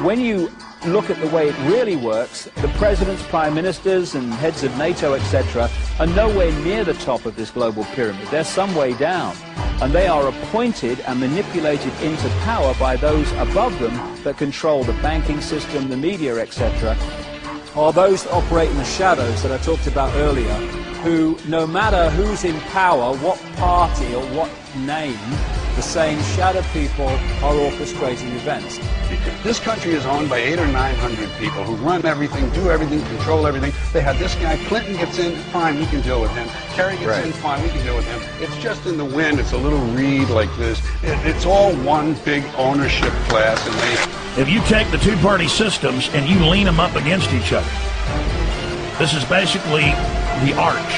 When you look at the way it really works, the presidents, prime ministers, and heads of NATO, etc., are nowhere near the top of this global pyramid. They're some way down. And they are appointed and manipulated into power by those above them that control the banking system, the media, etc., or those that operate in the shadows that I talked about earlier, who, no matter who's in power, what party or what name, the same shadow people are orchestrating events. This country is owned by 800 or 900 people who run everything, do everything, control everything. They have this guy, Clinton gets in, fine, we can deal with him. Kerry gets in, fine, we can deal with him. It's just in the wind, it's a little reed like this. It's all one big ownership class. And if you take the two-party systems and you lean them up against each other, this is basically the arch.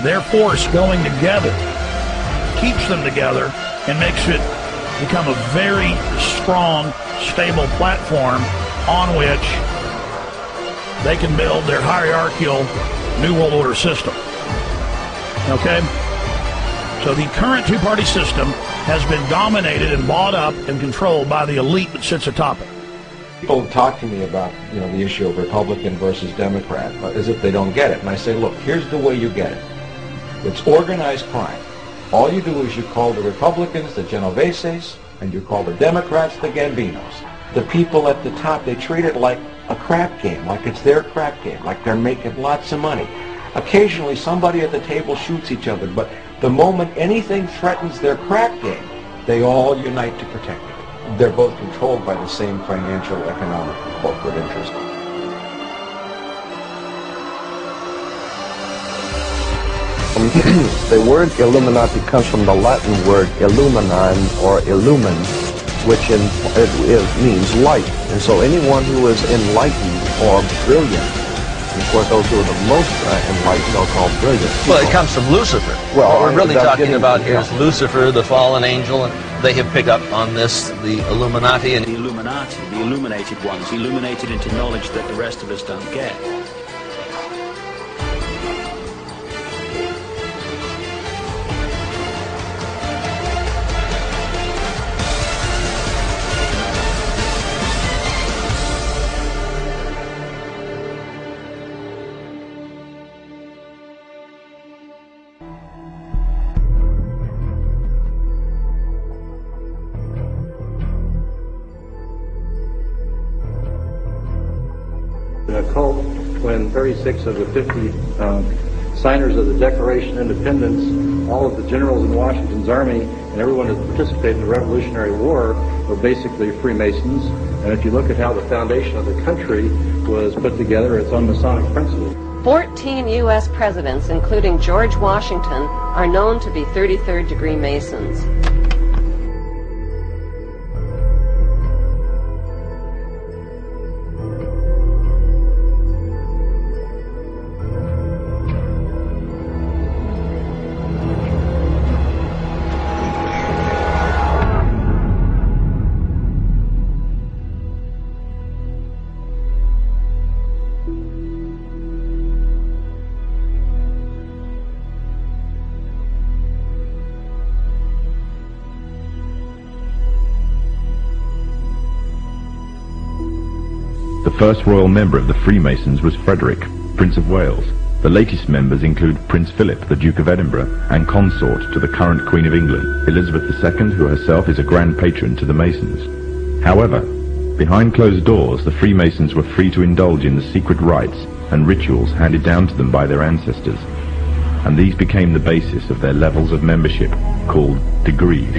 Their force going together keeps them together and makes it become a very strong, stable platform on which they can build their hierarchical New World Order system. Okay? So the current two-party system has been dominated and bought up and controlled by the elite that sits atop it. People talk to me about, the issue of Republican versus Democrat, as if they don't get it. And I say, look, here's the way you get it. It's organized crime. All you do is you call the Republicans the Genoveses, and you call the Democrats the Gambinos. The people at the top, they treat it like a crap game, like it's their crap game, like they're making lots of money. Occasionally somebody at the table shoots each other, but the moment anything threatens their crap game, they all unite to protect it. They're both controlled by the same financial, economic, corporate interest. The word Illuminati comes from the Latin word illuminum or illumin, which means light. And so anyone who is enlightened or brilliant, and of course those who are the most enlightened are called brilliant. Well, it comes from Lucifer. Well, what we're really talking about here is Lucifer, the fallen angel, and they have picked up on this, the Illuminati. And the Illuminati, the illuminated ones, illuminated into knowledge that the rest of us don't get. A cult when 36 of the 50 signers of the Declaration of Independence, all of the generals in Washington's army, and everyone that participated in the Revolutionary War were basically Freemasons. And if you look at how the foundation of the country was put together, it's on Masonic principles. 14 U.S. presidents, including George Washington, are known to be 33rd degree Masons. The first royal member of the Freemasons was Frederick, Prince of Wales. The latest members include Prince Philip, the Duke of Edinburgh, and consort to the current Queen of England, Elizabeth II, who herself is a grand patron to the Masons. However, behind closed doors, the Freemasons were free to indulge in the secret rites and rituals handed down to them by their ancestors, and these became the basis of their levels of membership, called degrees.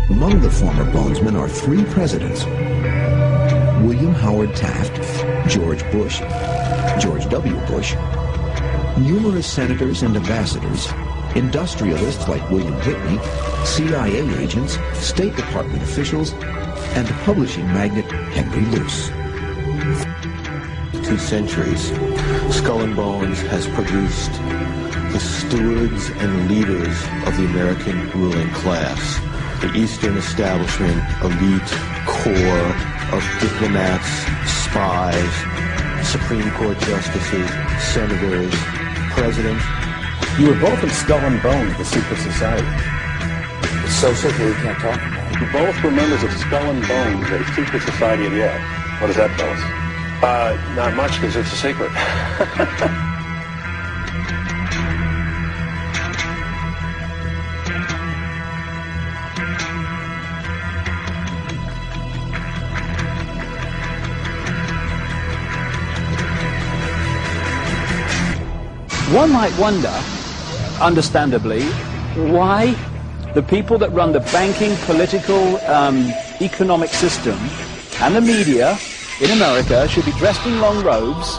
Among the former Bonesmen are three presidents: William Howard Taft, George Bush, George W. Bush, numerous senators and ambassadors, industrialists like William Whitney, CIA agents, State Department officials, and the publishing magnate Henry Luce. 2 centuries Skull and Bones has produced the stewards and leaders of the American ruling class, the Eastern establishment, elite core of diplomats, spies, Supreme Court justices, senators, presidents. You were both in Skull and Bones, the secret society. It's so secret we can't talk about it. You both were members of Skull and Bones, a secret society at Yale. What does that tell us? Not much, because it's a secret. One might wonder, understandably, why the people that run the banking, political, economic system and the media in America should be dressed in long robes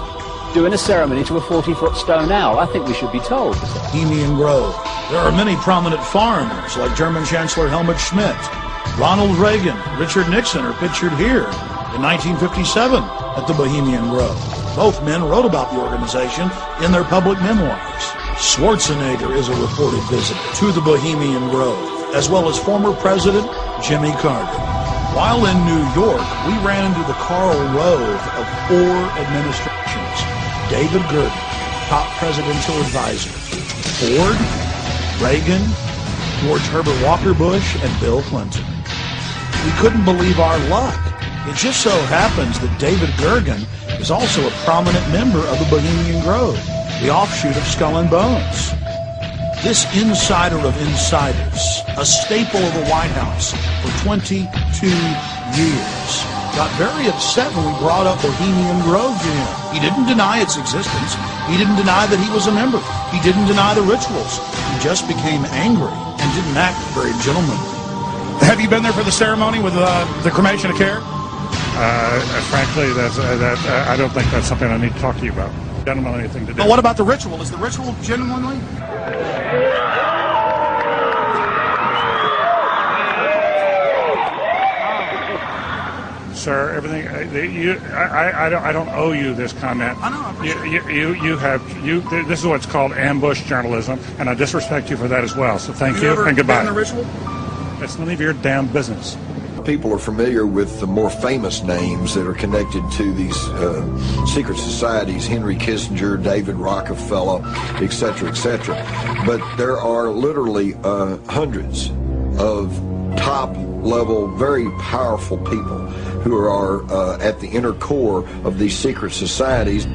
doing a ceremony to a 40-foot stone owl. I think we should be told. Bohemian Grove. There are many prominent foreigners like German Chancellor Helmut Schmidt, Ronald Reagan, Richard Nixon are pictured here in 1957 at the Bohemian Grove. Both men wrote about the organization in their public memoirs. Schwarzenegger is a reported visitor to the Bohemian Grove, as well as former President Jimmy Carter. While in New York, we ran into the Karl Rove of 4 administrations. David Gurdon, top presidential advisor. Ford, Reagan, George Herbert Walker Bush, and Bill Clinton. We couldn't believe our luck. It just so happens that David Gurdon is also a prominent member of the Bohemian Grove, the offshoot of Skull and Bones. This insider of insiders, a staple of the White House for 22 years, got very upset when we brought up Bohemian Grove to him. He didn't deny its existence. He didn't deny that he was a member. He didn't deny the rituals. He just became angry and didn't act very gentlemanly. Have you been there for the ceremony with the cremation of care? Frankly, I don't think that's something I need to talk to you about. I don't know anything to do. But what about the ritual? Is the ritual genuinely? Sir, everything. I don't owe you this comment. I know. This is what's called ambush journalism, and I disrespect you for that as well. So thank you and goodbye. Been in the ritual? It's none of your damn business. People are familiar with the more famous names that are connected to these secret societies, Henry Kissinger, David Rockefeller, etc., etc. But there are literally hundreds of top-level, very powerful people who are at the inner core of these secret societies.